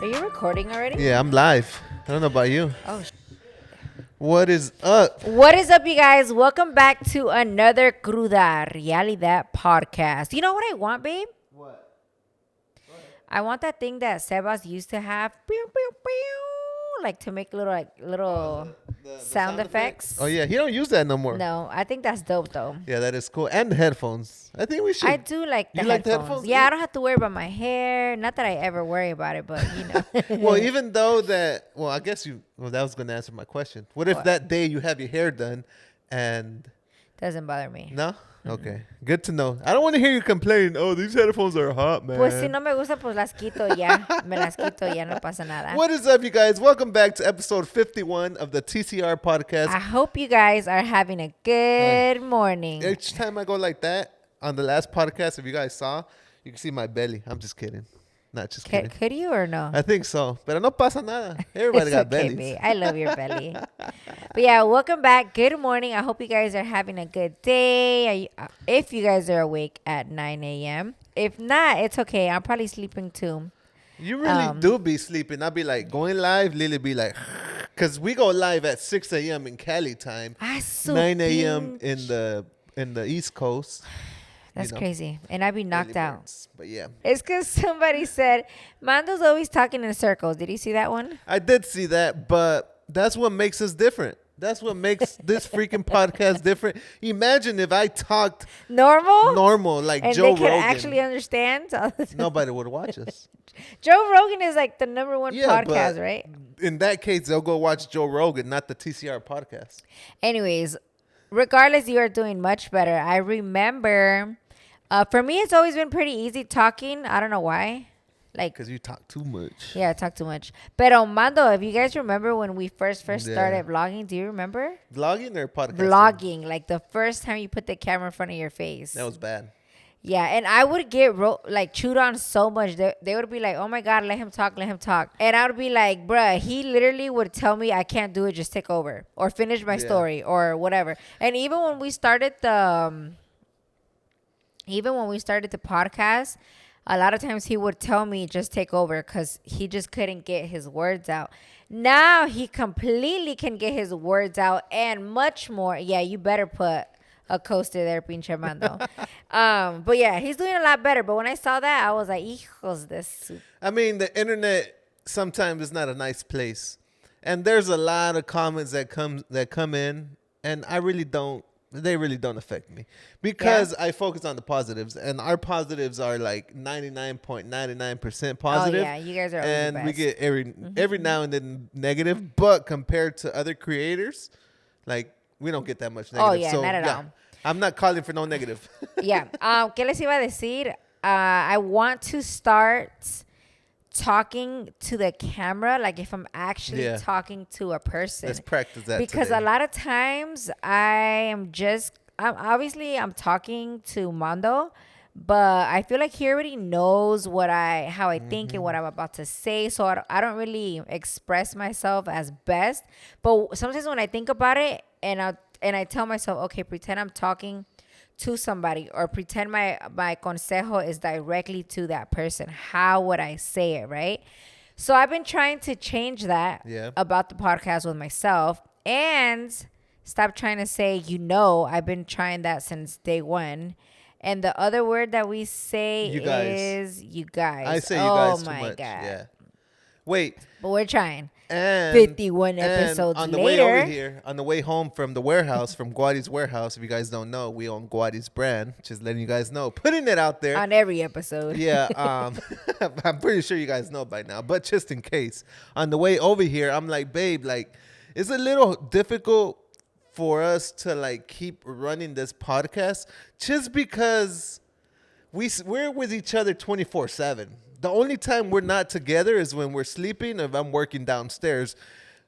Are you recording already? Yeah, I'm live. I don't know about you. Oh, What is up? What is up, you guys? Welcome back to another Cruda Realidad podcast. You know what I want, babe? What? I want that thing that Sebas used to have, pew, pew, pew, like to make little The sound effects. Oh yeah, he don't use that no more. No, I think that's dope though. Yeah, that is cool. And the headphones. I think we should. I do like the You headphones. like the headphones? Yeah, I don't have to worry about my hair. Not that I ever worry about it, but you know. Well, even though that. Well, I guess you. Well, that was gonna answer my question. What if What? that day you have your hair done, and Doesn't bother me. no? Okay, good to know. I don't want to hear you complain. Oh, these headphones are hot, man. Pues si no me gusta, pues las quito ya. Me las quito ya, no pasa nada. What is up, you guys? Welcome back to episode 51 of the TCR podcast. I hope you guys are having a good morning. Each time I go like that on the last podcast, if you guys saw, you can see my belly. I'm just kidding. Not just kidding. Could you or no? I think so. Pero no pasa nada. Everybody It's got okay, bellies. babe. I love your belly. But yeah, welcome back. Good morning. I hope you guys are having a good day. If you guys are awake at 9 a.m. If not, it's okay. I'm probably sleeping too. You really do be sleeping. I'll be like going live. Lily be like, because we go live at 6 a.m. in Cali time, 9 a.m. in the East Coast. That's you know, crazy. And I'd be knocked early out. birds. But yeah, It's because somebody said, Mando's always talking in circles. Did you see that one? I did see that, but that's what makes us different. That's what makes this freaking podcast different. Imagine if I talked normal like and Joe they could Rogan. actually understand. Nobody would watch us. Joe Rogan is like the number one Yeah, podcast, but right? In that case, they'll go watch Joe Rogan, not the TCR podcast. Anyways, regardless, you are doing much better. I remember, for me, it's always been pretty easy talking. I don't know why. Like, Because you talk too much. yeah, I talk too much. Pero Mando, if you guys remember when we first Yeah. started vlogging, do you remember? Vlogging or podcasting? Vlogging, like the first time you put the camera in front of your face. That was bad. Yeah, and I would get chewed on so much. They would be like, oh my God, let him talk, let him talk. And I would be like, bruh, he literally would tell me I can't do it, just take over. Or finish my story or whatever. And even when we started the podcast, a lot of times he would tell me just take over because he just couldn't get his words out. Now he completely can get his words out and much more. Yeah, you better put a coaster there, pinche Mando. But yeah, he's doing a lot better. But when I saw that, I was like, hijos de su. I mean, the internet sometimes is not a nice place. And there's a lot of comments that come in, and they really don't affect me. Because I focus on the positives, and our positives are like 99.99% positive. Oh, yeah, you guys are always and the we best. get every now and then negative, but compared to other creators, like we don't get that much negative. Oh, yeah, not at all. I'm not calling for no negative. Yeah. ¿Qué les iba a decir? I want to start talking to the camera, like if I'm actually talking to a person. Let's practice that because today. a lot of times I'm talking to Mando, but I feel like he already knows how I think and what I'm about to say, so I don't really express myself as best. But sometimes when I think about it and I tell myself, okay, pretend I'm talking to somebody, or pretend my consejo is directly to that person, how would I say it, right? So I've been trying to change that about the podcast with myself and stop trying to say, I've been trying that since day one. And the other word that we say is you guys. I say you guys too my much. God. Yeah. Wait. But we're trying. And 51 episodes on the later. way over here, on the way home from the warehouse, from Guariz Warehouse, if you guys don't know, we own Guariz Brand. Just letting you guys know. Putting it out there. On every episode. Yeah. I'm pretty sure you guys know by now. But just in case. On the way over here, I'm like, babe, like, it's a little difficult for us to, like, keep running this podcast just because we're with each other 24/7. The only time we're not together is when we're sleeping, if I'm working downstairs.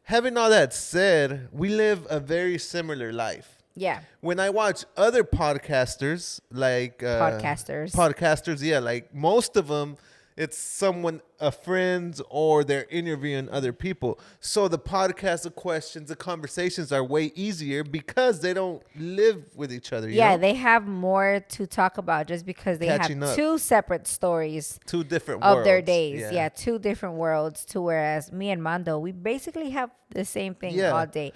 Having all that said, we live a very similar life. Yeah. When I watch other podcasters, like... Podcasters, yeah, like most of them, it's someone, a friend, or they're interviewing other people. So the podcast, the questions, the conversations are way easier because they don't live with each other. You know? They have more to talk about just because they Catching have up. two separate stories Two different of worlds. their days. Yeah, two different worlds. To whereas me and Mando, we basically have the same thing all day.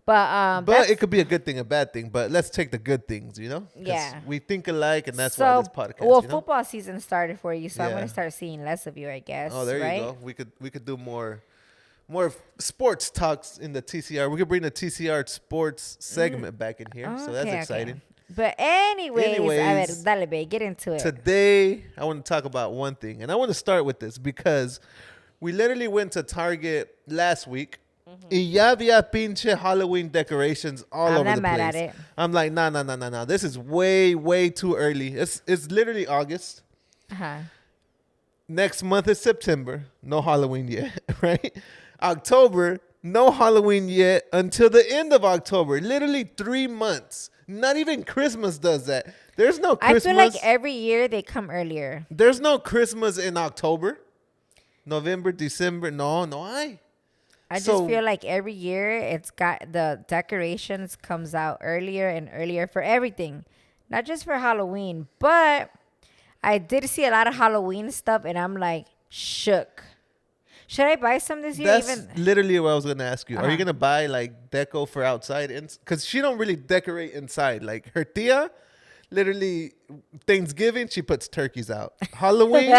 But it could be a good thing, a bad thing. But let's take the good things, you know? 'Cause yeah, we think alike, and that's why this podcast. Well, you know? football season started for you, so I'm Yeah. gonna start seeing less of you, I guess. Oh, there right? you go. We could do more sports talks in the TCR. We could bring the TCR sports segment back in here, so that's exciting. But anyways, a ver, dale, babe, get into it. Today, I want to talk about one thing, and I want to start with this because we literally went to Target last week. Y ya había pinche Halloween decorations all over the place. I'm not mad at it. I'm like, nah. This is way too early. It's literally August. Next month is September. No Halloween yet, right? October, no Halloween yet until the end of October. Literally 3 months. Not even Christmas does that. There's no Christmas. I feel like every year they come earlier. There's no Christmas in October, November, December. No, I just feel like every year it's got the decorations comes out earlier and earlier for everything, not just for Halloween. But I did see a lot of Halloween stuff, and I'm like shook. Should I buy some this year? That's literally what I was gonna ask you. Are you gonna buy like deco for outside? Because she don't really decorate inside. Like her tia, literally Thanksgiving she puts turkeys out. Halloween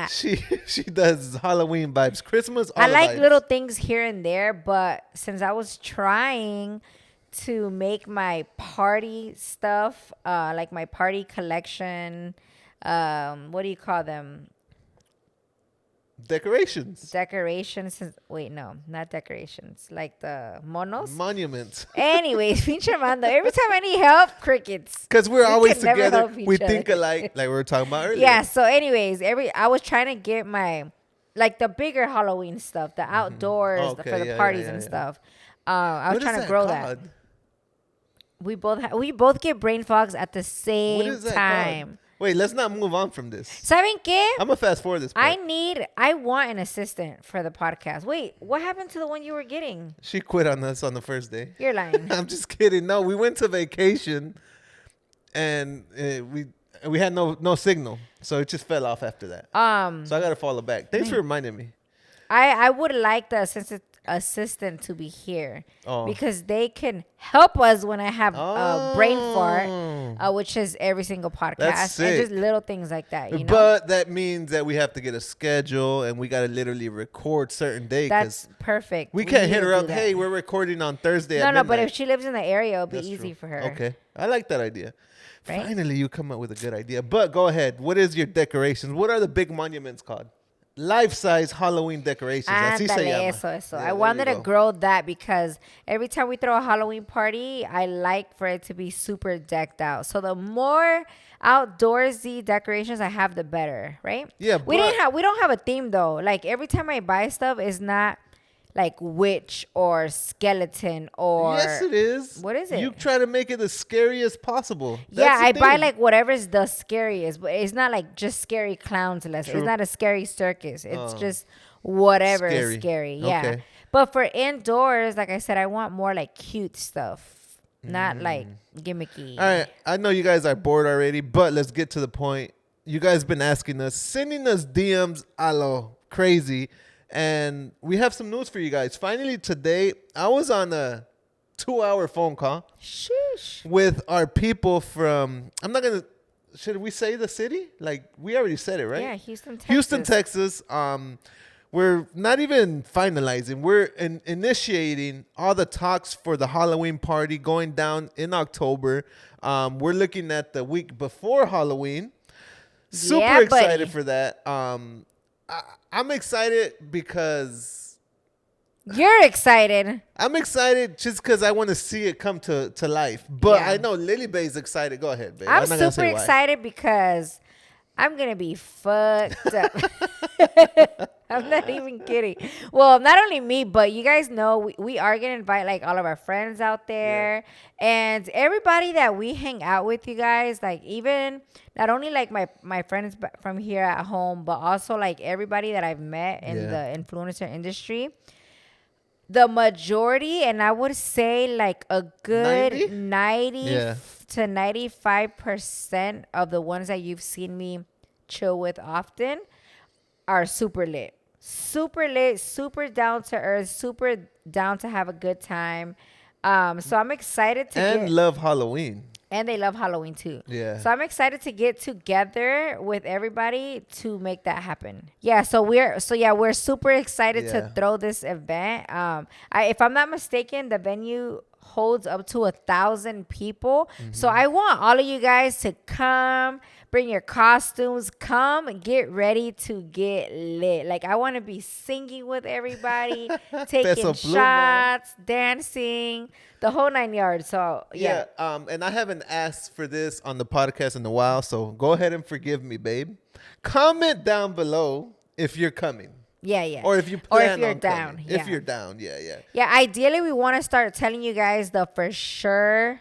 she does Halloween vibes. Christmas all I like vibes. little things here and there, but since I was trying to make my party stuff, like my party collection, what do you call them? Decorations. Wait, no, not decorations. Like the monos. Monuments. Anyways, pinche Mando. Every time I need help, crickets. Because we're always can never together. help each We other. think alike, like we were talking about earlier. Yeah. So, anyways, I was trying to get my like the bigger Halloween stuff, the outdoors Okay, for the yeah, parties yeah, and yeah. stuff. I was What is trying to grow that. called? We both get brain fogs at the What same is that time. called? Wait, let's not move on from this. ¿Saben qué? I'm gonna fast forward this part. I want an assistant for the podcast. Wait, what happened to the one you were getting? She quit on us on the first day. You're lying. I'm just kidding. No, we went to vacation, and we had no signal, so it just fell off after that. So I gotta follow back. Thanks for reminding me. I would like the assistant to be here because they can help us when I have brain fart, which is every single podcast. That's sick. And just little things like that, you know? But that means that we have to get a schedule, and we gotta literally record certain days. That's perfect. We can't need hit to her do up. that. Hey, we're recording on Thursday. No, at midnight. but if she lives in the area, it'll be That's easy true. for her. Okay, I like that idea. Right? Finally, you come up with a good idea. But go ahead. What is your decorations? What are the big monuments called? Life-size Halloween decorations. Así se llama. Eso. Yeah, I there wanted you to go. grow that because every time we throw a Halloween party, I like for it to be super decked out. So the more outdoorsy decorations I have, the better, right? Yeah, we don't have a theme though. Like every time I buy stuff, it's not like witch or skeleton or Yes, it is. What is it? You try to make it as scary as possible. Yeah, That's the I buy thing. like whatever's the scariest, but it's not like just scary clowns. It's True. not a scary circus. It's just whatever is scary. Yeah. Okay. But for indoors, like I said, I want more like cute stuff, not like gimmicky. All right, I know you guys are bored already, but let's get to the point. You guys been asking us, sending us DMs a lo crazy, and we have some news for you guys. Finally today, I was on a 2-hour phone call Sheesh. with our people from, should we say the city? Like, we already said it, right? Yeah, Houston, Texas. Houston, Texas. We're not even finalizing. We're initiating all the talks for the Halloween party going down in October. We're looking at the week before Halloween. Super Yeah, excited buddy. for that. I'm excited because You're excited. I'm excited just because I want to see it come to life. But Yeah. I know Lily Bay's excited. Go ahead, babe. I'm not gonna super say why. excited because I'm gonna be fucked up. I'm not even kidding. Well, not only me, but you guys know we are gonna invite like all of our friends out there and everybody that we hang out with, you guys. Like even not only like my friends from here at home, but also like everybody that I've met in the influencer industry. The majority, and I would say like a good 90 to 95% of the ones that you've seen me chill with often are super lit. Super lit, super down to earth, super down to have a good time. So I'm excited to love Halloween. And they love Halloween too. Yeah. So I'm excited to get together with everybody to make that happen. Yeah. So we're super excited to throw this event. If I'm not mistaken, the venue holds up to 1,000 people. So I want all of you guys to come, bring your costumes, come and get ready to get lit. Like I want to be singing with everybody, taking shots, dancing, the whole 9 yards. So yeah. And I haven't asked for this on the podcast in a while, so go ahead and forgive me, babe. Comment down below if you're coming. Yeah. Or if you plan or if you're on down. coming. Yeah. If you're down, yeah. Yeah, ideally we want to start telling you guys the for sure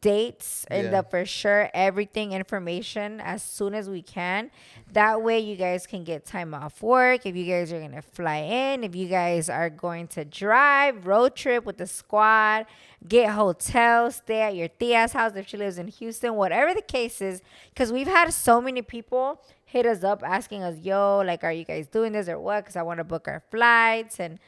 dates and the for sure everything information as soon as we can. That way you guys can get time off work. If you guys are going to fly in, if you guys are going to drive, road trip with the squad, get hotel, stay at your tia's house if she lives in Houston, whatever the case is, because we've had so many people hit us up asking us, yo, like, are you guys doing this or what? Because I want to book our flights and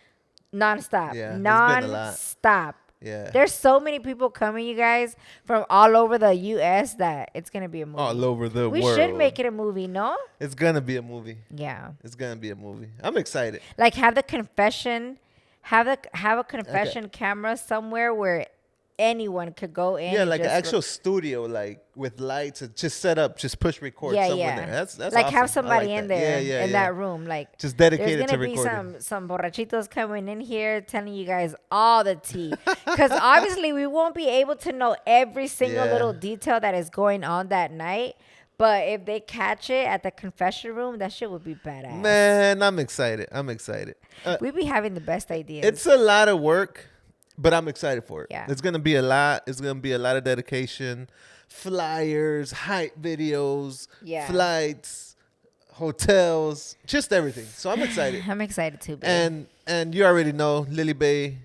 nonstop. Yeah, nonstop. Yeah. There's so many people coming, you guys, from all over the U.S. that it's going to be a movie. All over the world. We should make it a movie, no? It's going to be a movie. Yeah. It's going to be a movie. I'm excited. Like have a confession camera somewhere where anyone could go in. Yeah, like an actual studio, like with lights, and just set up, just push record somewhere there. That's like awesome. have somebody like in there in that room, like just dedicated to recording. There's gonna recording. be some borrachitos coming in here telling you guys all the tea, because obviously we won't be able to know every single little detail that is going on that night. But if they catch it at the confession room, that shit would be badass. Man, I'm excited. We be having the best ideas. It's a lot of work, but I'm excited for it. Yeah. It's going to be a lot. It's going to be a lot of dedication, flyers, hype videos, flights, hotels, just everything. So I'm excited. I'm excited too, babe. And you already know, Lily Bay,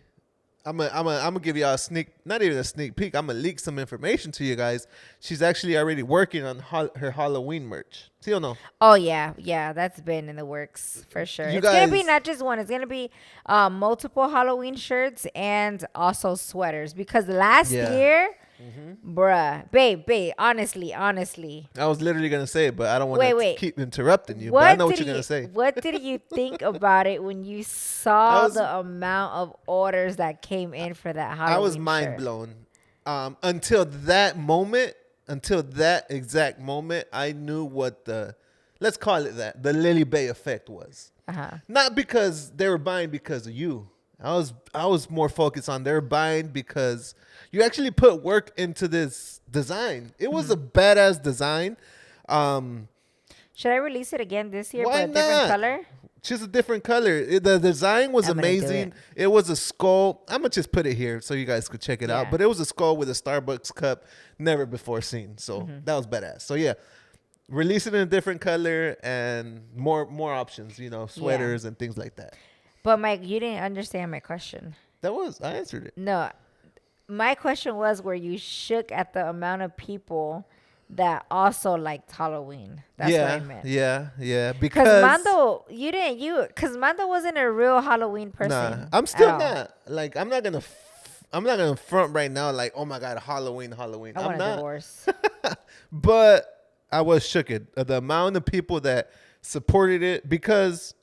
I'm gonna give y'all not even a sneak peek. I'm gonna leak some information to you guys. She's actually already working on her Halloween merch. See or no? Oh yeah, that's been in the works for sure. It's gonna be not just one. It's gonna be multiple Halloween shirts and also sweaters. Because last year, bruh, babe, honestly, I was literally gonna say it, but I don't want to keep interrupting you. But I know what you're gonna say. What did you think about it when you saw the amount of orders that came in for that Halloween? I was mind blown. Until that exact moment, I knew what let's call it the Lily Bay effect was. Not because they were buying because of you. I was more focused on they're buying because you actually put work into this design. It was a badass design. Should I release it again this year, Why but a different color? Just a different color. The design was amazing. It was a skull. I'm going to just put it here so you guys could check it out. But it was a skull with a Starbucks cup, never before seen. So that was badass. So yeah, release it in a different color and more options, sweaters and things like that. But Mike, you didn't understand my question. I answered it. No, my question was, were you shook at the amount of people that also liked Halloween? That's what I meant. Yeah. Because Mando wasn't a real Halloween person. Nah, I'm still not. Like, I'm not gonna front right now. Like, oh my God, Halloween. I want a divorce. But I was shook at the amount of people that supported it, because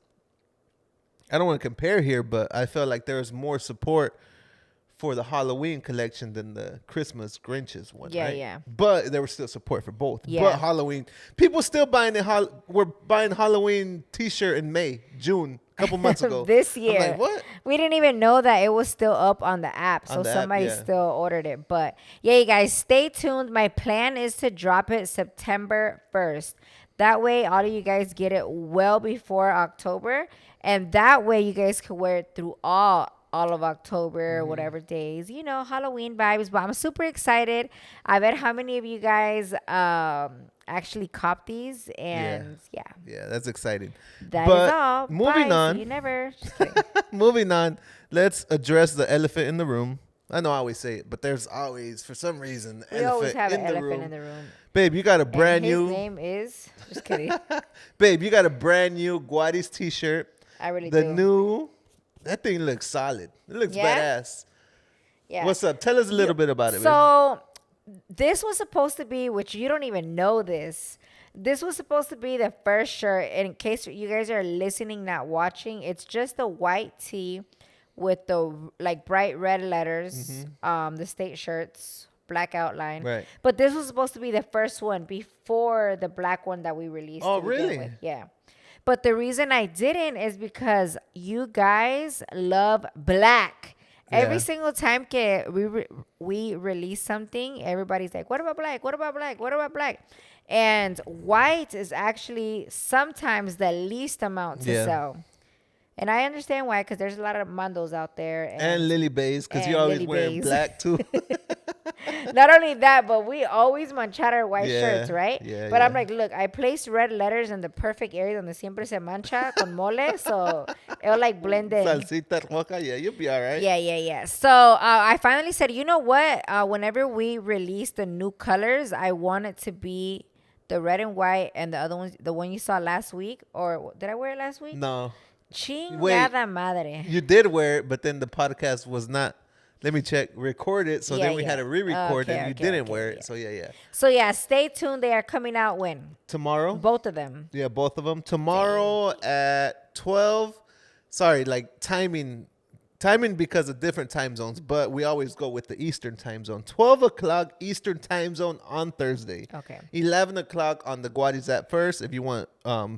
I don't want to compare here, but I felt like there was more support for the Halloween collection than the Christmas Grinches one, Yeah, right? yeah. But there was still support for both. Yeah. But Halloween, people still buying were buying Halloween T-shirt in May, June, a couple months ago. This year. I'm like, what? We didn't even know that it was still up on the app. So On the app, somebody yeah. still ordered it. But yeah, you guys, stay tuned. My plan is to drop it September 1st. That way, all of you guys get it well before October. And that way, you guys can wear it through all of October, whatever days, Halloween vibes. But I'm super excited. I bet how many of you guys actually cop these. And yeah. Yeah, that's exciting. That But is all. moving Bye. on. See you never. Just kidding. Moving on, let's address the elephant in the room. I know I always say it, but there's always, for some reason, We always have an elephant in the room. Babe, you got a brand And new. his name is. Just kidding. Babe, you got a brand new Guariz T-shirt. I really The do. new. That thing looks solid. It looks Yeah? badass. Yeah. What's up? Tell us a little bit about it, babe. So this was supposed to be, which you don't even know this. This was supposed to be the first shirt. In case you guys are listening, not watching, it's just a white tee with the like bright red letters. The state shirts, black outline. Right. But this was supposed to be the first one before the black one that we released. Oh, to begin really? with. Yeah. But the reason I didn't is because you guys love black. Every Yeah. single time we release something, everybody's like, what about black? What about black? What about black? And white is actually sometimes the least amount to Yeah. sell. And I understand why, because there's a lot of mandos out there. And Lily Bays, because and you're always Lily wearing Bays. black too. Not only that, but we always manchar our white Yeah, shirts, right? yeah, But I'm yeah. like, look, I placed red letters in the perfect area donde siempre se mancha con mole, so it'll like blend in. Salsita roja, yeah, you'll be all right. Yeah. So I finally said, you know what? Whenever we release the new colors, I want it to be the red and white, and the other ones, the one you saw last week, or did I wear it last week? No, Chingada madre. you did wear it, but then the podcast was not. Let me check. Recorded, so Yeah, then we had yeah. to re-record Okay, it. You okay, didn't okay, wear yeah. it, so yeah. So yeah, stay tuned. They are coming out when? Tomorrow, Both of them. yeah, both of them. Tomorrow at 12. Sorry, like timing because of different time zones, but we always go with the Eastern time zone. 12 o'clock Eastern time zone on Thursday. Okay. 11 o'clock on the Guariz app first. If you want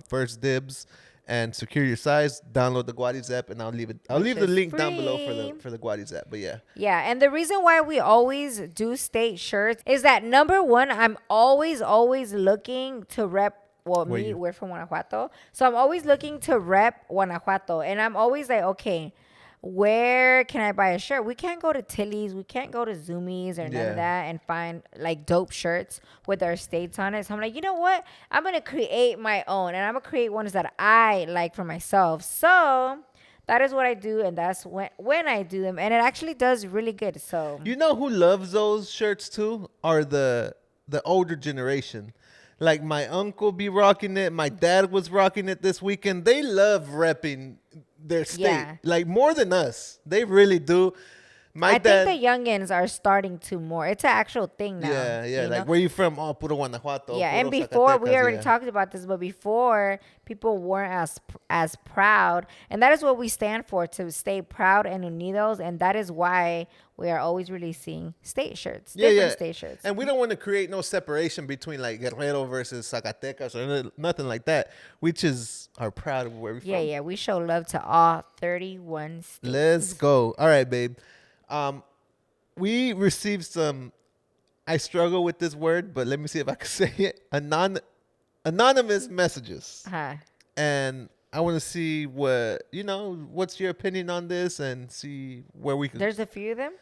first dibs and secure your size, download the Guariz app, and I'll leave the is link down below free. for the Guariz app. But yeah, Yeah, and the reason why we always do state shirts is that number one, I'm always looking to rep. Well, we're from Guanajuato, so I'm always looking to rep Guanajuato, and I'm always like, okay, where can I buy a shirt? We can't go to Tilly's, we can't go to Zoomies or none Yeah. of that and find like dope shirts with our states on it. So I'm like, you know what? I'm gonna create my own, and I'm gonna create ones that I like for myself. So that is what I do, and that's when I do them, and it actually does really good. So you know who loves those shirts too? Are the older generation. Like my uncle be rocking it. My dad was rocking it this weekend. They love repping their state, Yeah. like more than us. They really do. I think the youngins are starting to more. It's an actual thing now. Yeah. you Like, know? where you from? Oh, puro Guanajuato. Yeah, and puro before we Zacatecas, already yeah. talked about this, but before people weren't as proud, and that is what we stand for, to stay proud and unidos, and that is why we are always releasing state shirts, different state shirts. And we don't want to create no separation between like Guerrero versus Zacatecas or nothing like that. We just are proud of where we're from. Yeah, we show love to all 31 states. Let's go. All right, babe. We received some. I struggle with this word, but let me see if I can say it. Anonymous messages, and I want to see what's your opinion on this, and see where we can. There's a few of them.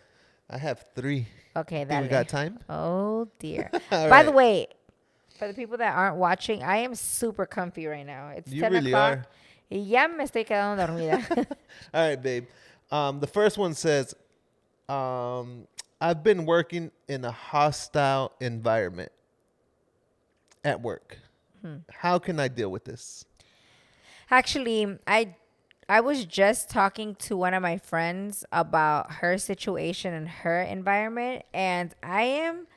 I have 3. Okay, Think we got time? Oh dear. All By right. the way, for the people that aren't watching, I am super comfy right now. It's You 10 really o'clock. are. Y ya me estoy quedando dormida. All right, babe. The first one says, I've been working in a hostile environment at work. How can I deal with this? Actually, I was just talking to one of my friends about her situation and her environment, and I am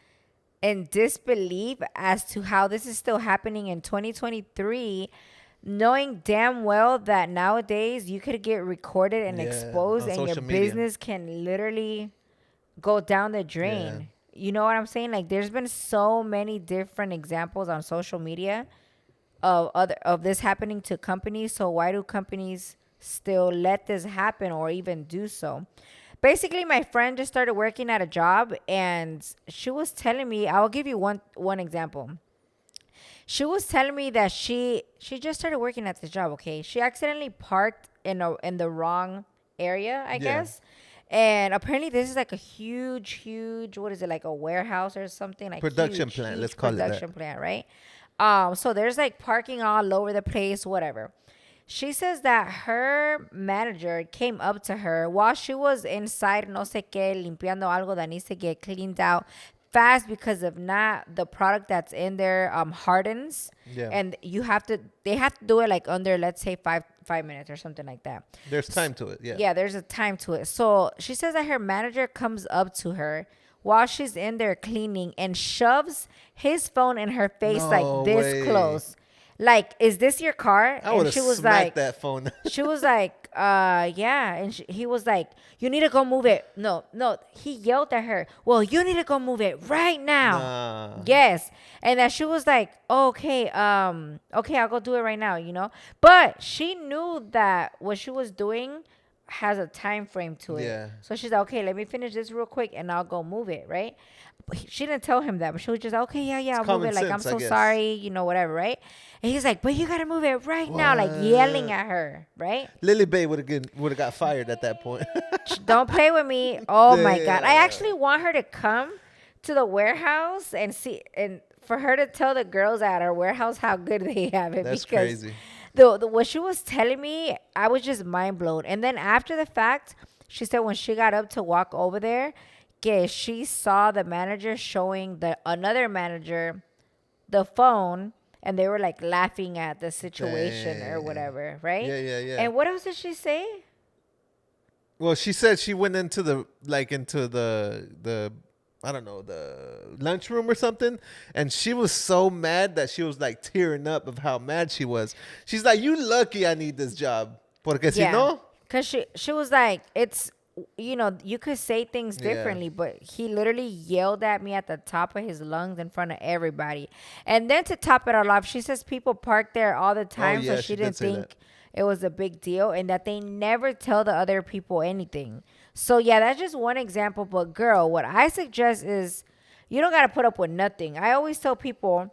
in disbelief as to how this is still happening in 2023, knowing damn well that nowadays you could get recorded and Yeah, exposed, on and your social media. business can literally go down the Yeah. drain. You know what I'm saying? Like there's been so many different examples on social media of this happening to companies. So why do companies still let this happen or even do so? Basically, my friend just started working at a job, and she was telling me. I'll give you one example. She was telling me that she just started working at this job. Okay, she accidentally parked in the wrong area, I Yeah. guess. And apparently, this is like a huge, what is it, like a warehouse or something, like Production plant. huge Let's call it that. production plant, right? So there's like parking all over the place, whatever. She says that her manager came up to her while she was inside, no sé qué, limpiando algo that needs to get cleaned out fast because if not, the product that's in there hardens, Yeah. and they have to do it like under, let's say, 5 minutes or something like that. There's time to it. Yeah. Yeah, there's a time to it. So she says that her manager comes up to her while she's in there cleaning and shoves his phone in her face No like this way. close. Like, is this your car? I would And have she was smacked like, that phone. she was like, yeah. And he was like, you need to go move it. No. He yelled at her, well, you need to go move it right now. Nah. Yes. And that she was like, okay, okay, I'll go do it right now, But she knew that what she was doing has a time frame to it. Yeah. So she's like, okay, let me finish this real quick and I'll go move it, right? But she didn't tell him that, but she was just like, okay, yeah, I'll move common it. Like, I'm sense, I so guess. sorry, whatever, right? And he's like, but you gotta move it right now, like yelling at her, right? Lily Bay would have got fired at that point. Don't play with me. Oh my God. I Yeah. actually want her to come to the warehouse and see, and for her to tell the girls at our warehouse how good they have it. That's because crazy. the what she was telling me, I was just mind blown. And then after the fact, she said when she got up to walk over there, she saw the manager showing the another manager the phone, and they were like laughing at the situation or Dang. whatever, right? Yeah. And what else did she say? Well, she said she went into the I don't know, the lunchroom or something, and she was so mad that she was like tearing up of how mad she was. She's like, "You lucky I need this job, porque si no." Because she was like, it's, you could say things Yeah. differently, but he literally yelled at me at the top of his lungs in front of everybody. And then to top it all off, she says people park there all the time, yeah, so she she did didn't say think that. it was a big deal and that they never tell the other people anything. So yeah, that's just one example. But girl, what I suggest is you don't got to put up with nothing. I always tell people,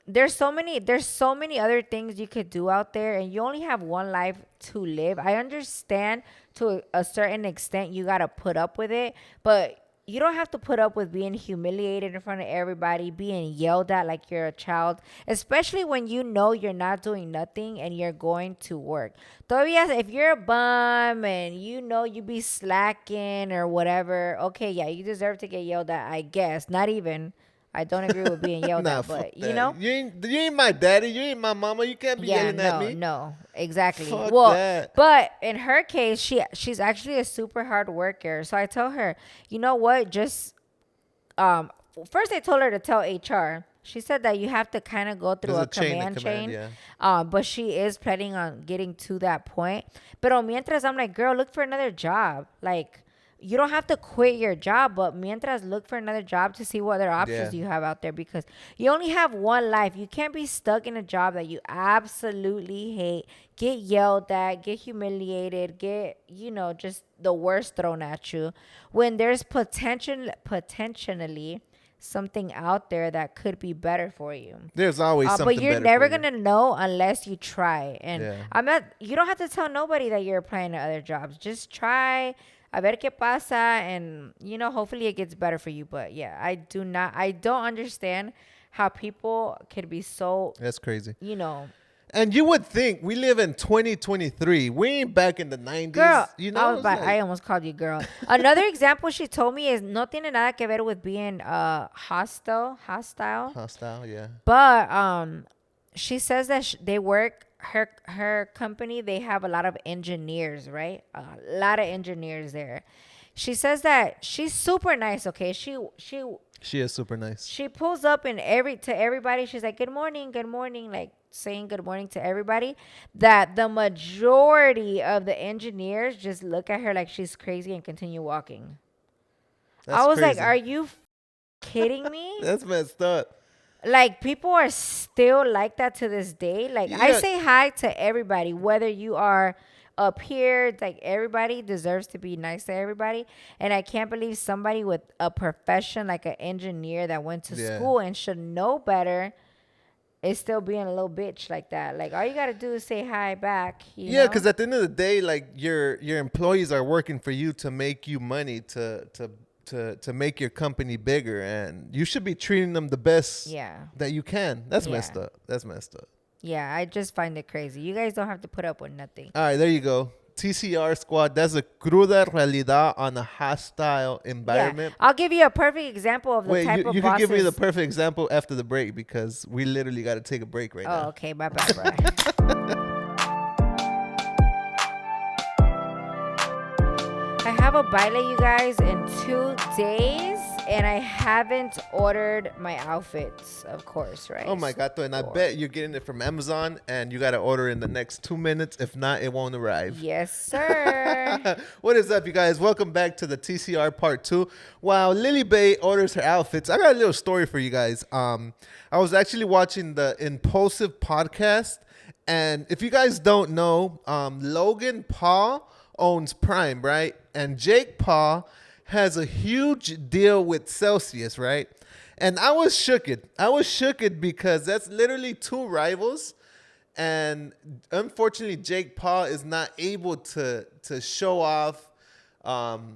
there's so many other things you could do out there, and you only have one life to live. I understand to a certain extent you got to put up with it, but you don't have to put up with being humiliated in front of everybody, being yelled at like you're a child, especially when you know you're not doing nothing and you're going to work. Todavía, if you're a bum and you be slacking or whatever, okay, yeah, you deserve to get yelled at, I guess. Not even. I don't agree with being yelled Nah, at, fuck but that. You ain't my daddy. You ain't my mama. You can't be yelling at me. no, exactly. Fuck Well, that. but in her case, she's actually a super hard worker. So I tell her, you know what? Just first I told her to tell HR. She said that you have to kind of go through There's a command chain. yeah. But she is planning on getting to that point. Pero mientras, I'm like, girl, look for another job. Like, you don't have to quit your job, but mientras, look for another job to see what other options Yeah. you have out there, because you only have one life. You can't be stuck in a job that you absolutely hate, get yelled at, get humiliated, get, just the worst thrown at you when there's potentially something out there that could be better for you. There's always something But you're better never for you. gonna know unless you try. And Yeah. you don't have to tell nobody that you're applying to other jobs. Just try, a ver qué pasa, and hopefully it gets better for you. But yeah, I don't understand how people could be so, That's crazy. you know, And you would think we live in 2023. We ain't back in the 90s. girl. It's like- I almost called you girl. Another example she told me is no tiene nada que ver with being hostile. hostile, yeah. But she says that they work her company. They have a lot of engineers, right? A lot of engineers there. She says that she's super nice. Okay, she She is super nice. She pulls up and to everybody. She's like, good morning, like saying good morning to everybody. That the majority of the engineers just look at her like she's crazy and continue walking. I That's was like, crazy. are you kidding me? That's messed up. Like, people are still like that to this day. Like, I Yeah. say hi to everybody, whether you are up here. Like, everybody deserves to be nice to everybody. And I can't believe somebody with a profession like an engineer that went to Yeah. school and should know better is still being a little bitch like that. Like, all you got to do is say hi back, you Yeah, know? because at the end of the day, like your employees are working for you to make you money to make your company bigger, and you should be treating them the best Yeah. that you can. That's Yeah. messed up. That's messed up. Yeah, I just find it crazy. You guys don't have to put up with nothing. All right, there you go. TCR squad. That's a cruda realidad on a hostile environment. Yeah, I'll give you a perfect example of the Wait, type of you can bosses. give me the perfect example after the break because we literally got to take a break right now. Oh, okay, my bad, bro. I have a baile, you guys, in 2 days, and I haven't ordered my outfits, of course, right? Oh my God, and I bet you're getting it from Amazon and you got to order in the next 2 minutes. If not, it won't arrive. Yes, sir. What is up, you guys? Welcome back to the TCR part 2. While Lily Bay orders her outfits, I got a little story for you guys. I was actually watching the Impulsive podcast, and if you guys don't know, Logan Paul owns Prime, right? And Jake Paul has a huge deal with Celsius, right? And I was shooked. I was shooked because that's literally two rivals. And unfortunately, Jake Paul is not able to show off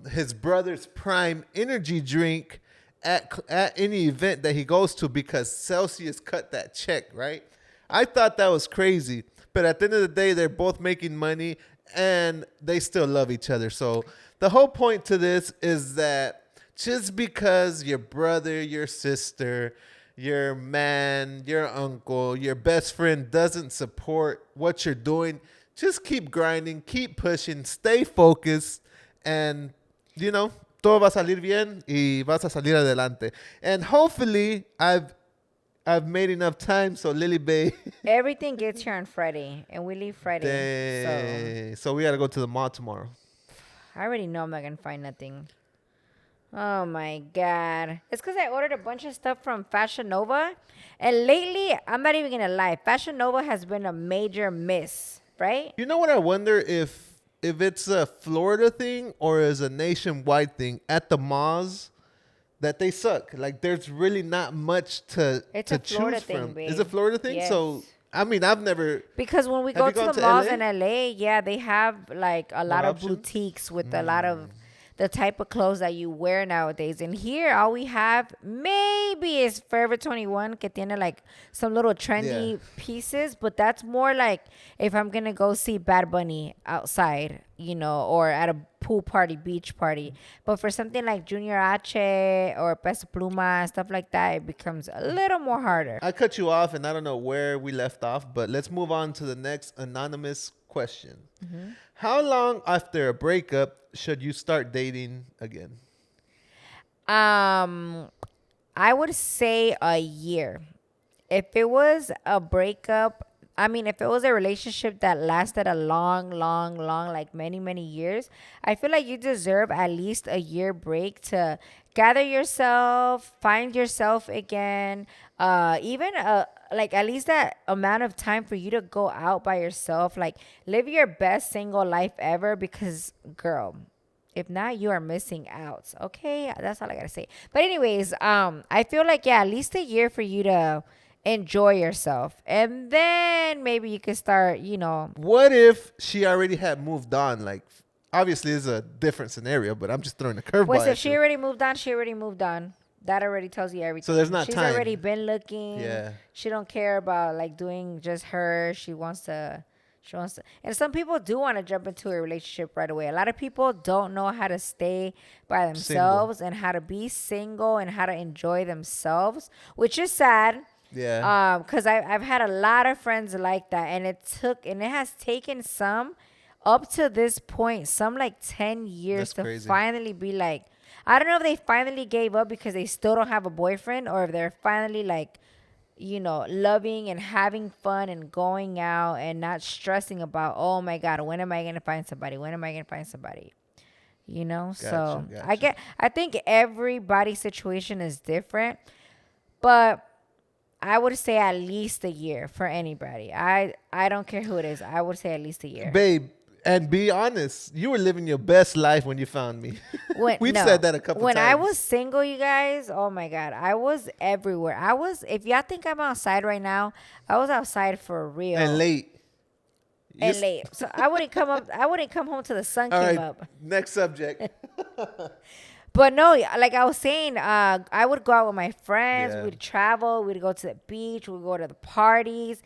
his brother's Prime energy drink at any event that he goes to because Celsius cut that check, right? I thought that was crazy. But at the end of the day, they're both making money and they still love each other. So the whole point to this is that just because your brother, your sister, your man, your uncle, your best friend doesn't support what you're doing, just keep grinding, keep pushing, stay focused, and, you know, todo va a salir bien y vas a salir adelante. And hopefully, I've made enough time so Lily Bay. Everything gets here on Friday, and we leave Friday. Dang. So we got to go to the mall tomorrow. So I already know I'm not going to find nothing. Oh my God. It's because I ordered a bunch of stuff from Fashion Nova. And lately, I'm not even going to lie, Fashion Nova has been a major miss, right? You know what I wonder if it's a Florida thing or is a nationwide thing at the malls that they suck. Like there's really not much to Florida choose thing, from. babe. It's a Florida thing. Yes. So I mean, I've never. Because when we Have go you to gone the to malls LA? in LA, yeah, they have like a lot of options? boutiques with a lot of the type of clothes that you wear nowadays. And here, all we have maybe is Forever 21, que tiene like some little trendy pieces. But that's more like if I'm going to go see Bad Bunny outside, you know, or at a pool party, beach party. But for something like Junior H or Peso Pluma, stuff like that, it becomes a little more harder. I cut you off, and I don't know where we left off, but let's move on to the next anonymous question. How long after a breakup should you start dating again? I would say a year. If it was a breakup, I mean, if it was a relationship that lasted a long, like many, many years, I feel like you deserve at least a year break to gather yourself, find yourself again. Even like at least that amount of time for you to go out by yourself, like live your best single life ever. Because, girl, if not, you are missing out. Okay, that's all I gotta say. But anyways, I feel like at least a year for you to enjoy yourself, and then maybe you could start, you know. What if she already had moved on? Like, obviously, it's a different scenario, but I'm just throwing a curveball. Well, if at she you. already moved on, she already moved on. That already tells you everything. So there's not She's time. already been looking. Yeah. She don't care about like doing just her. She wants to. And some people do want to jump into a relationship right away. A lot of people don't know how to stay by themselves and how to be single and how to enjoy themselves, which is sad. Yeah. Because I've had a lot of friends like that, and it has taken some up to this point, some like 10 years That's to crazy. finally be like, I don't know if they finally gave up because they still don't have a boyfriend, or if they're finally like, loving and having fun and going out and not stressing about, oh my God, when am I gonna find somebody? When am I gonna find somebody? So Gotcha. I think everybody's situation is different, but I would say at least a year for anybody. I don't care who it is. I would say at least a year. Babe, and be honest, you were living your best life when you found me. We've No, said that a couple when times. I was single, you guys, oh my God, I was everywhere. If y'all think I'm outside right now, I was outside for real. And late. And late. So I wouldn't come up. I wouldn't come home till the sun All came right, up. next subject. But no, like I was saying, I would go out with my friends. Yeah. We'd travel. We'd go to the beach. We'd go to the parties.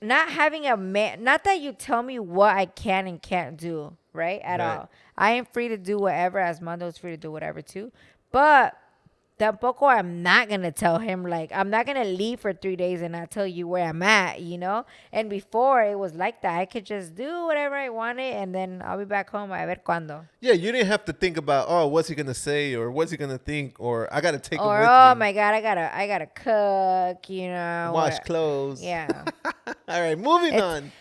Not having a man. Not that you tell me what I can and can't do, right? At Right. all. I am free to do whatever. As Mando's free to do whatever too. But tampoco I'm not gonna tell him, like, I'm not gonna leave for 3 days and not tell you where I'm at, And before it was like that. I could just do whatever I wanted and then I'll be back home a ver cuando. Yeah, you didn't have to think about, oh, what's he gonna say or what's he gonna think, or I gotta take him Or with oh me. my God, I gotta cook, Wash clothes. Yeah. All right, moving on.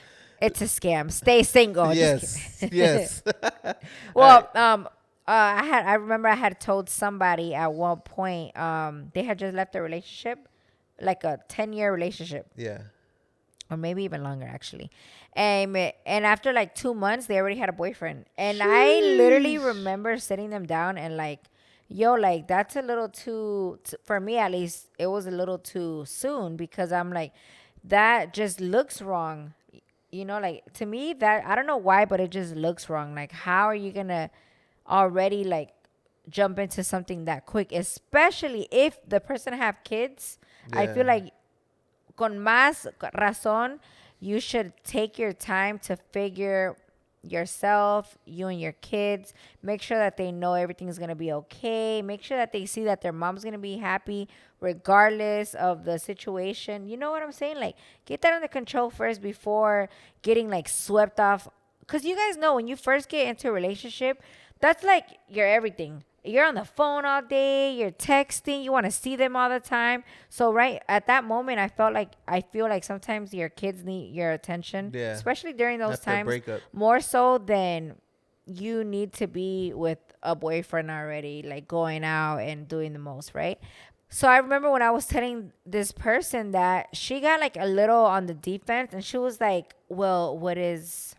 It's a scam. Stay single. Just Yes, kidding. yes. Well, All right. I remember I had told somebody at one point, they had just left a relationship, like a 10-year relationship, Yeah. or maybe even longer actually. And after like 2 months, they already had a boyfriend. And I literally remember sitting them down and like, yo, like that's a little too, for me at least, it was a little too soon, because I'm like, that just looks wrong. Like to me, that I don't know why, but it just looks wrong. Like, how are you gonna already like jump into something that quick, especially if the person have kids? I Yeah. feel like con más razón, you should take your time to figure yourself, you and your kids. Make sure that they know everything's going to be okay. Make sure that they see that their mom's going to be happy regardless of the situation. You know what I'm saying? Like, get that under control first before getting like swept off. Because you guys know when you first get into a relationship, that's like your everything. You're on the phone all day, you're texting, you want to see them all the time. So right at that moment, I feel like sometimes your kids need your attention, Yeah. especially during those After a times, breakup. more so than you need to be with a boyfriend already, like going out and doing the most, right? So I remember when I was telling this person that, she got like a little on the defense, and she was like, well, what is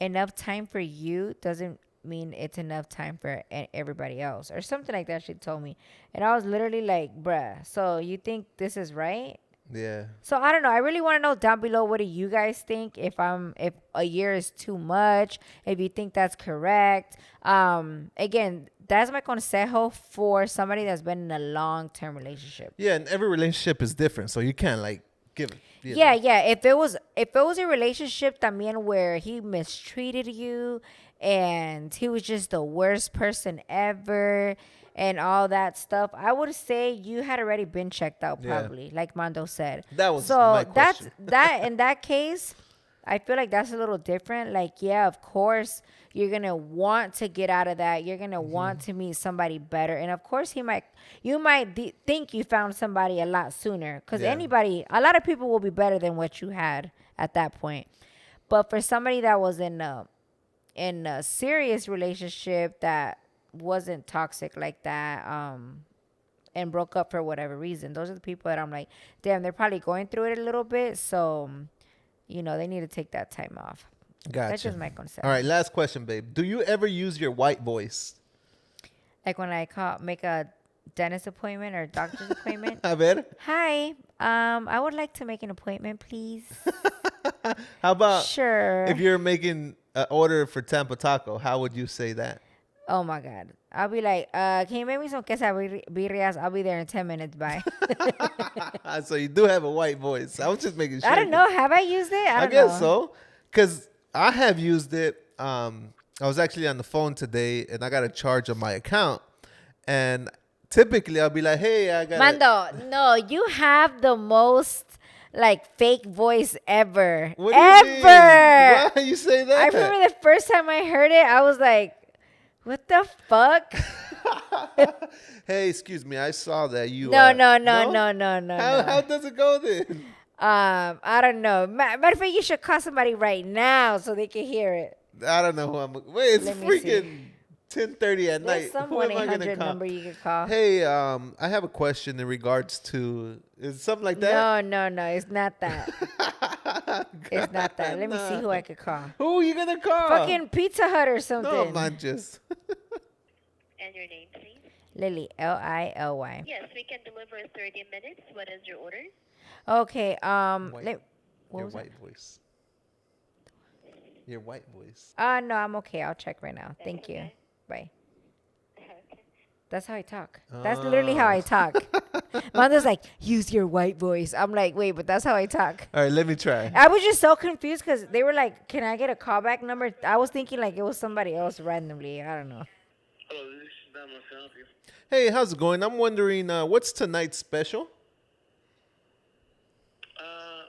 enough time for you doesn't mean it's enough time for everybody else, or something like that, she told me. And I was literally like, bruh, so you think this is right? Yeah. So I don't know. I really want to know down below, what do you guys think? If a year is too much, if you think that's correct. Again, that's my consejo for somebody that's been in a long-term relationship. Yeah, and every relationship is different, so you can't like give it. Yeah. If it was a relationship también where he mistreated you and he was just the worst person ever and all that stuff, I would say you had already been checked out, probably, like Mando said. That was so my that's question. that in that case, I feel like that's a little different. Like, yeah, of course you're gonna want to get out of that. You're gonna want to meet somebody better, and of course you might think you found somebody a lot sooner, because Yeah. a lot of people will be better than what you had at that point. But for somebody that was in a serious relationship that wasn't toxic like that, and broke up for whatever reason, those are the people that I'm like, damn, they're probably going through it a little bit, so they need to take that time off. Gotcha. That's just my concept. All right, last question, babe. Do you ever use your white voice? Like when I make a dentist appointment or doctor's appointment. A ver. Hi, I would like to make an appointment, please. How about Sure. if you're making an order for Tampa Taco? How would you say that? Oh my God. I'll be like, can you make me some quesadillas? I'll be there in 10 minutes. Bye. So you do have a white voice. I was just making sure. I don't know. Have I used it? I I don't guess know. so. Because I have used it. I was actually on the phone today and I got a charge on my account. And typically I'll be like, hey, I got Mando, no, you have the most like fake voice ever. What do you mean? Ever. Why you say that? I remember the first time I heard it, I was like, what the fuck? Hey, excuse me. I saw that you. No, no, no, No? no, no, no, How no. does it go then? I don't know. Matter of fact, you should call somebody right now so they can hear it. I don't know who I'm. Wait, it's Let me see. freaking 10:30 at There's night. some Who am I gonna 1-800 call? number you could call. Hey, I have a question in regards to. Is it something like that? No, no, no. It's not that. It's not that. Let me see who I could call. Who are you gonna call? Fucking Pizza Hut or something. No manches. And your name, please? Lily, Lily. Yes, we can deliver in 30 minutes. What is your order? Okay. White. What Your was white voice. Your white voice. that? No, I'm okay. I'll check right now. Thank you. okay. Bye. Okay. That's how I talk. That's literally how I talk. Mother's like, use your white voice. I'm like, wait, but that's how I talk. All right, let me try. I was just so confused because they were like, can I get a callback number? I was thinking like it was somebody else randomly. I don't know. Hello, this is Dama. Can I help you? Hey, how's it going? I'm wondering what's tonight's special?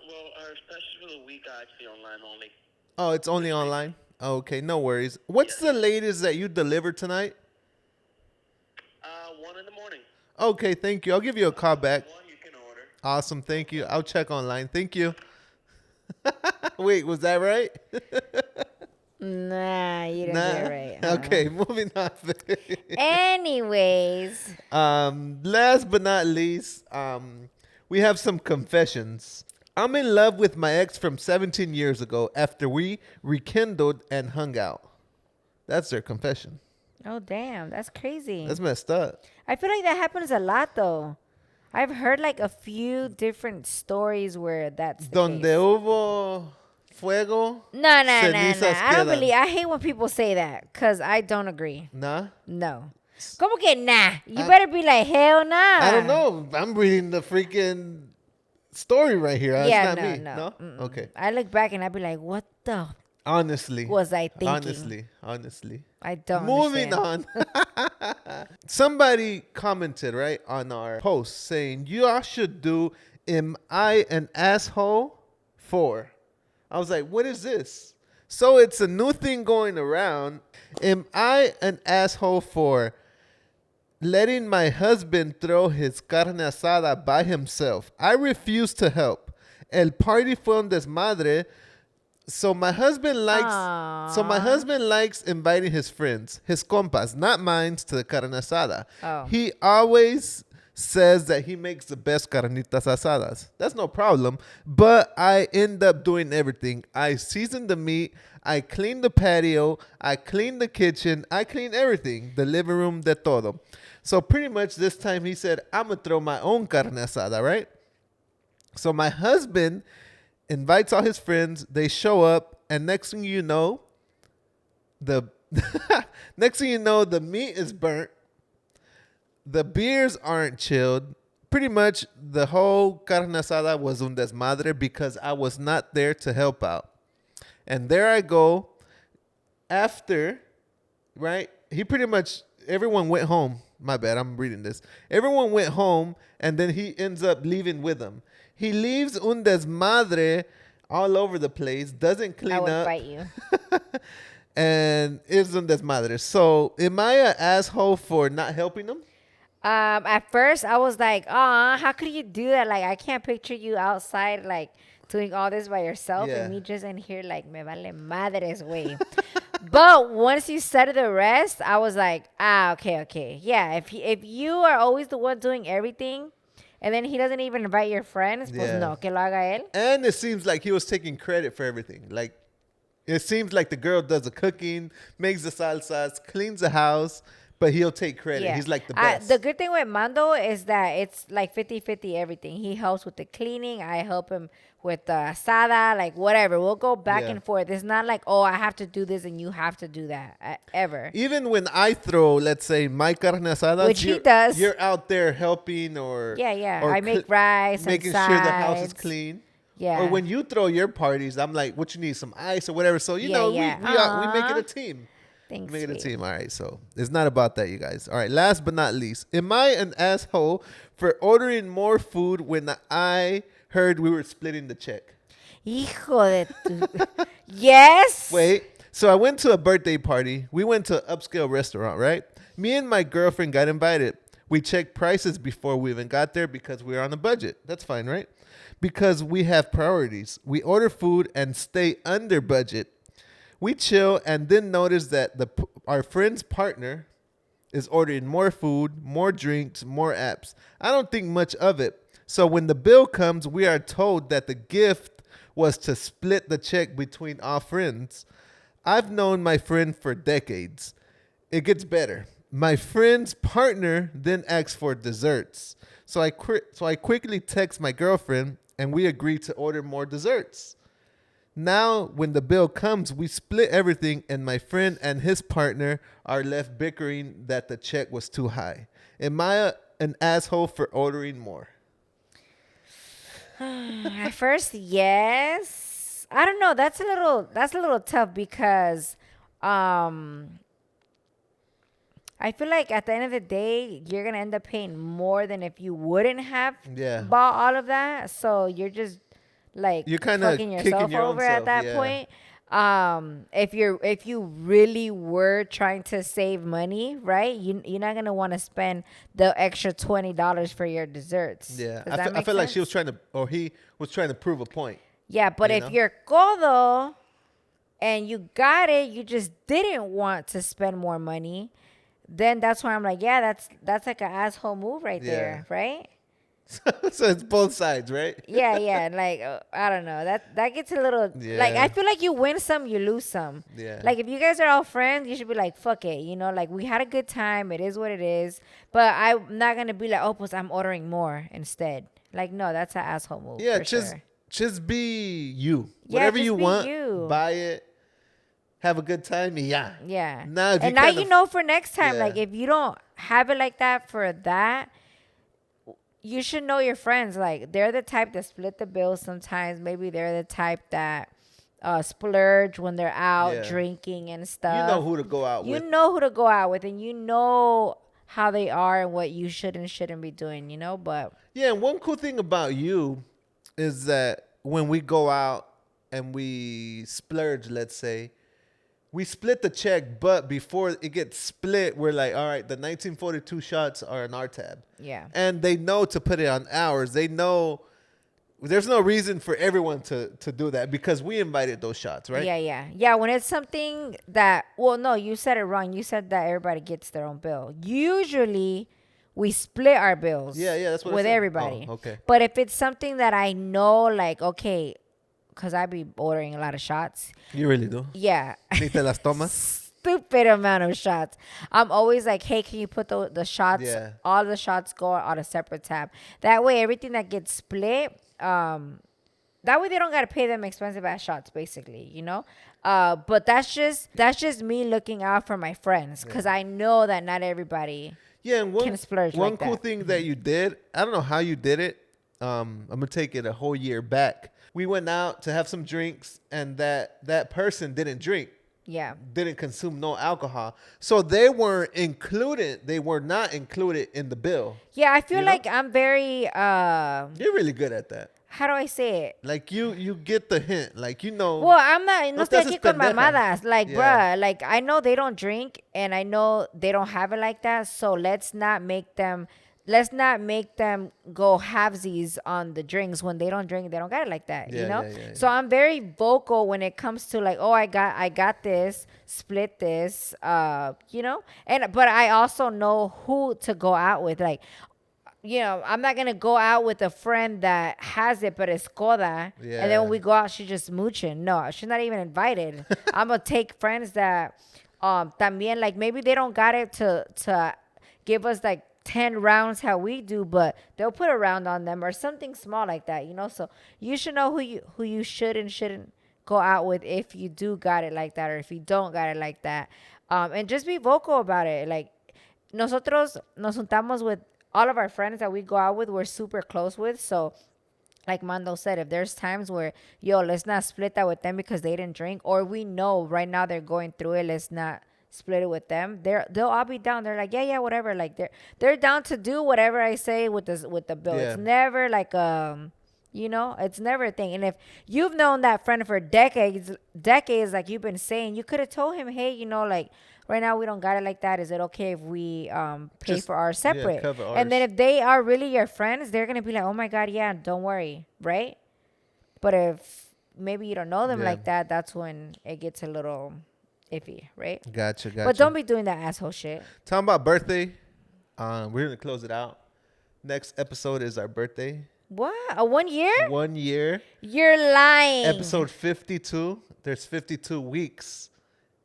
Well, our specials for the week are actually online only. Oh, it's only online? Okay, no worries. What's the latest that you delivered tonight? 1 in the morning. Okay, thank you. I'll give you a call back. 1 you can order. Awesome, thank you. I'll check online. Thank you. Wait, was that right? Nah, you didn't Nah? get it right. Okay, moving on. Anyways, Last but not least, we have some confessions. I'm in love with my ex from 17 years ago after we rekindled and hung out. That's their confession. oh damn, that's crazy. That's messed up. I feel like that happens a lot though. I've heard like a few different stories where that's the Donde case. hubo fuego, No, no, no, no. cenizas I don't quedan. believe. I hate when people say that because I don't agree. Nah? No. Como que nah? You better be like hell nah. I don't know. I'm reading the freaking story right here. It's Yeah, not no, me. no. No? Okay. I look back and I'd be like, what the Honestly. was I thinking? Honestly. I don't. Moving understand. on. Somebody commented, right, on our post saying, you all should do Am I an Asshole for? I was like, what is this? So it's a new thing going around. Am I an asshole for letting my husband throw his carne asada by himself? I refuse to help. El party fue un desmadre. So my husband likes inviting his friends, his compas, not mine, to the carne asada. Oh. He always says that he makes the best carnitas asadas. That's no problem. But I end up doing everything. I season the meat. I clean the patio. I clean the kitchen. I clean everything. The living room, de todo. So pretty much this time he said, I'm going to throw my own carne asada, right? So my husband invites all his friends. They show up. And next thing you know, the meat is burnt. The beers aren't chilled. Pretty much the whole carne asada was un desmadre because I was not there to help out. And there I go. After, right? Everyone went home. My bad, I'm reading this. Everyone went home and then he ends up leaving with them. He leaves un desmadre all over the place, doesn't clean I would up. fight you. And it's un desmadre. So am I an asshole for not helping them? At first I was like, how could you do that? Like, I can't picture you outside, like, doing all this by yourself Yeah. and me just in here, like, me vale madres, way. But once you said the rest, I was like, okay. Yeah, if you are always the one doing everything and then he doesn't even invite your friends, pues Yeah. no, que lo haga él. And it seems like he was taking credit for everything. Like, it seems like the girl does the cooking, makes the salsas, cleans the house, but he'll take credit. Yeah. He's like the best. The good thing with Mando is that it's like 50-50 everything. He helps with the cleaning. I help him with the asada, like whatever. We'll go back Yeah. and forth. It's not like, oh, I have to do this and you have to do that ever. Even when I throw, let's say, my carne asada, Which he does. You're out there helping or... Yeah. or I make rice making and sure the house is sides. clean. Yeah. Or when you throw your parties, I'm like, what you need, some ice or whatever. So, you Yeah, know, yeah. we make it Aw. a team. Thanks, Make it a sweet. team. All right. So it's not about that, you guys. All right. Last but not least, am I an asshole for ordering more food when I heard we were splitting the check? Hijo de tu... Yes. Wait. So I went to a birthday party. We went to an upscale restaurant, right? Me and my girlfriend got invited. We checked prices before we even got there because we were on a budget. That's fine, right? Because we have priorities. We order food and stay under budget. We chill and then notice that our friend's partner is ordering more food, more drinks, more apps. I don't think much of it. So when the bill comes, we are told that the gift was to split the check between our friends. I've known my friend for decades. It gets better. My friend's partner then asks for desserts. So I quickly text my girlfriend and we agree to order more desserts. Now, when the bill comes, we split everything, and my friend and his partner are left bickering that the check was too high. Am I an asshole for ordering more? At first, yes. I don't know. That's a little tough because I feel like at the end of the day, you're gonna end up paying more than if you wouldn't have bought all of that. So you're just like You're kind of fucking yourself over at that point. If you really were trying to save money, right? You're not gonna want to spend the extra $20 for your desserts. Yeah, Does that I make feel like sense? she was trying to, or he was trying to prove a point. Yeah, but You if know? you're codo and you got it, you just didn't want to spend more money, then that's why I'm like, yeah, that's like an asshole move right there, right? So it's both sides, right? Yeah. Like I don't know. That gets a little like I feel like you win some, you lose some. Yeah. Like if you guys are all friends, you should be like, fuck it, like we had a good time. It is what it is. But I'm not gonna be like, oh, pues I'm ordering more instead. Like no, that's an asshole move. Yeah, for just sure. just be you. Yeah, Whatever just you be want, you. buy it. Have a good time. Yeah. Yeah. Now, if and you now kind you of- know for next time. Yeah. Like if you don't have it like that for that, you should know your friends. Like they're the type that split the bill sometimes. Maybe they're the type that splurge when they're out Yeah. drinking and stuff. You know who to go out You with. know who to go out with, and you know how they are and what you should and shouldn't be doing. But Yeah, and one cool thing about you is that when we go out and we splurge, let's say, we split the check, but before it gets split, we're like, all right, the 1942 shots are in our tab. yeah. And they know to put it on ours. They know there's no reason for everyone to do that because we invited those shots, right? Yeah. When it's something that, well, no, you said it wrong. You said that everybody gets their own bill. Usually, we split our bills. Yeah, that's what I with said. everybody. Oh, okay. But if it's something that I know, like, okay, because I be ordering a lot of shots. You really do. Yeah. Ni te las tomas? Stupid amount of shots. I'm always like, hey, can you put the shots? Yeah. All the shots go on a separate tab. That way, everything that gets split. That way they don't gotta pay them expensive ass shots, basically, But that's just me looking out for my friends because I know that not everybody. Yeah, and can splurge one like cool that. thing that you did, I don't know how you did it. I'm gonna take it a whole year back. We went out to have some drinks, and that person didn't drink, Yeah. didn't consume no alcohol, so they weren't included. They were not included in the bill. Yeah, I feel You know? like I'm very You're really good at that. how do I say it? Like you get the hint. Like Well, I'm not. No No te estoy haces aquí con pendeja. mamadas. Like, Yeah. bruh, like I know they don't drink, and I know they don't have it like that. So let's not make them go halvesies on the drinks when they don't drink. They don't got it like that, Yeah. So I'm very vocal when it comes to like, oh, I got this, split this, but I also know who to go out with, like. I'm not gonna go out with a friend that has it, but it's coda. Yeah. And then when we go out, she's just mooching. No, she's not even invited. I'm gonna take friends that, también like maybe they don't got it to give us like 10 rounds how we do, but they'll put a round on them or something small like that. So you should know who you should and shouldn't go out with if you do got it like that or if you don't got it like that. And just be vocal about it. Like nosotros nos juntamos with all of our friends that we go out with, we're super close with. So, like Mando said, if there's times where, let's not split that with them because they didn't drink, or we know right now they're going through it, let's not split it with them. They'll all be down. They're like, yeah, whatever. Like they're down to do whatever I say with the bill. Yeah. It's never like You know, it's never a thing. And if you've known that friend for decades, like you've been saying, you could have told him, hey, you know, like right now we don't got it like that. Is it okay if we pay Just- for our separate? cover And then ours. if they are really your friends, they're gonna be like, oh my God, yeah, don't worry, right? But if maybe you don't know them Yeah. like that, that's when it gets a little iffy, right? Gotcha. But don't be doing that asshole shit. Talking about birthday, we're gonna close it out. Next episode is our birthday. What? A 1 year? 1 year. You're lying. Episode 52. There's 52 weeks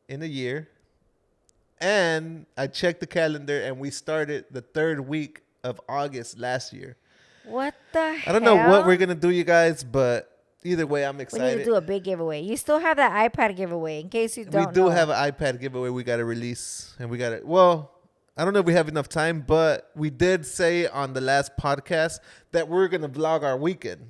in a year. And I checked the calendar and we started the 3rd week of August last year. What the hell? I don't know what we're going to do, you guys, but either way, I'm We excited. need to do a big giveaway. You still have that iPad giveaway in case you We don't do know. have an iPad giveaway we got to release. And we got to, well, I don't know if we have enough time, but we did say on the last podcast that we're going to vlog our weekend.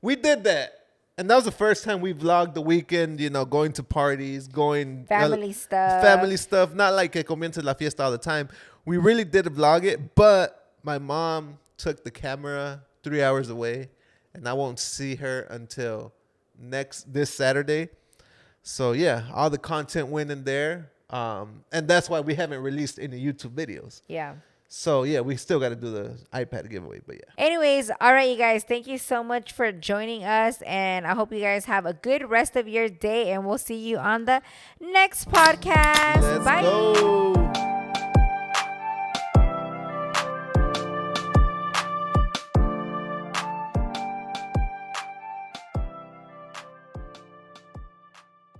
We did that. And that was the first time we vlogged the weekend, you know, going to parties, going... Family stuff. Family stuff. Not like que comienza la fiesta all the time. We really did vlog it, but my mom took the camera 3 hours away, and I won't see her until this Saturday. So, yeah, all the content went in there. And that's why we haven't released any YouTube videos. Yeah. So, yeah, we still got to do the iPad giveaway, but yeah. Anyways, all right, you guys. Thank you so much for joining us. And I hope you guys have a good rest of your day. And we'll see you on the next podcast. Let's Bye. go.